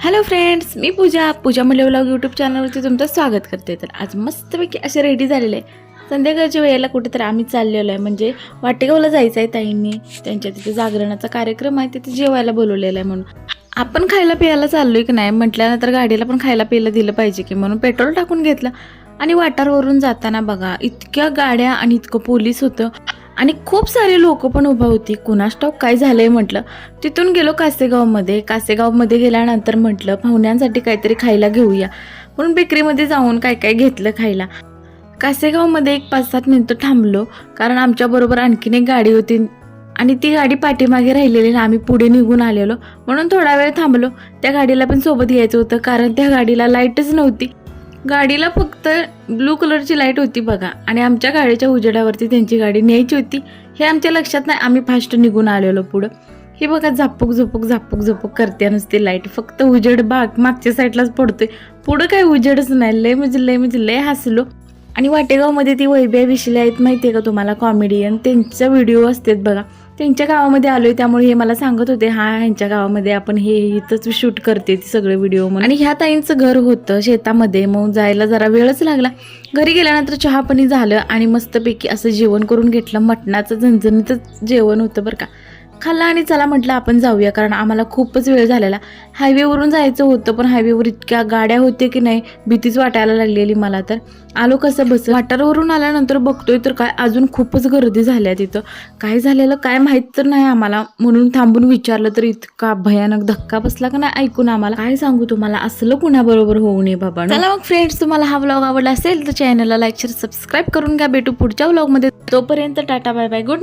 Hello friends, मी पूजा मले vlog YouTube चॅनलवरती तुमचं स्वागत करते. तर आज मस्तपैकी असे रेडी झालेले आहे. संध्याकाळच्या वेळेला कुठेतरी आम्ही चाललेलो आहे, म्हणजे वाटेगावला जायचं आहे. ताईंनी त्यांच्या तिथे जागरणाचा कार्यक्रम आहे, तिथे जेवायला बोलवलेलं आहे. म्हणून आपण खायला प्यायला चाललोय की नाही म्हटल्यानंतर गाडीला पण खायला प्यायला दिलं पाहिजे की, म्हणून पेट्रोल टाकून घेतलं. आणि वाटारवरून जाताना बघा इतक्या गाड्या आणि इतकं पोलीस होतं आणि खूप सारे लोक पण उभा होती. कुणास ठाऊक काय झालंय म्हटलं. तिथून गेलो कासेगावमध्ये गेल्यानंतर म्हटलं पाहुण्यांसाठी काहीतरी खायला घेऊया, म्हणून बेकरीमध्ये जाऊन काय काय घेतलं खायला. कासेगावमध्ये एक 5-7 मिनिटं थांबलो, कारण आमच्याबरोबर आणखीन एक गाडी होती आणि ती गाडी पाठीमागे राहिलेली ना, आम्ही पुढे निघून आलेलो, म्हणून थोडा वेळ थांबलो. त्या गाडीला पण सोबत घ्यायचं होतं, कारण त्या गाडीला लाईटच नव्हती. गाडीला फक्त ब्लू कलरची लाईट होती बघा, आणि आमच्या गाडीच्या उजेडावरती त्यांची गाडी न्यायची होती हे आमच्या लक्षात नाही. आम्ही फास्ट निघून आलेलो पुढं. हे बघा झापूक झुपूक करते नुसती लाईट, फक्त उजेड मागच्या साईडलाच पडतोय, पुढं काय उजेडच नाही. लय हसलो. आणि वाटेगावमध्ये ती वैभ्या विशले आहेत माहिती आहे का तुम्हाला, कॉमेडियन, त्यांचा व्हिडिओ असतात बघा. त्यांच्या गावामध्ये आलोय, त्यामुळे हे मला सांगत होते ह्यांच्या गावामध्ये आपण हे इथंच शूट करते ती सगळे व्हिडिओ म्हणून. आणि ह्या ताईंचं घर होतं शेतामध्ये, मग जायला जरा वेळच लागला. घरी गेल्यानंतर चहा पाणी झालं आणि मस्तपैकी असं जेवण करून घेतलं. मटणाचं झणझणीतच जेवण होतं बरं का. खाल्ला आणि चला म्हटलं आपण जाऊया, कारण आम्हाला खूपच वेळ झालेला. हायवेवरून जायचं होतं, पण हायवेवर इतक्या गाड्या होते की नाही, भीतीच वाटायला लागलेली मला. तर आलो कसं बस. वाटारवरून आल्यानंतर बघतोय तर काय अजून खूपच गर्दी झाल्या तिथं. काय झालेलं काय माहीत तर नाही आम्हाला, म्हणून थांबून विचारलं तर इतका भयानक धक्का बसला का नाही ऐकून आम्हाला. काय सांगू तुम्हाला, असलं कुणाबरोबर होऊ नये बाबा. चला मग फ्रेंड्स, तुम्हाला हा व्लॉग आवडला असेल तर चॅनलला लाईक शेअर सबस्क्राईब करून घ्या. भेटू पुढच्या व्लॉगमध्ये. तोपर्यंत tata bye bye, good night.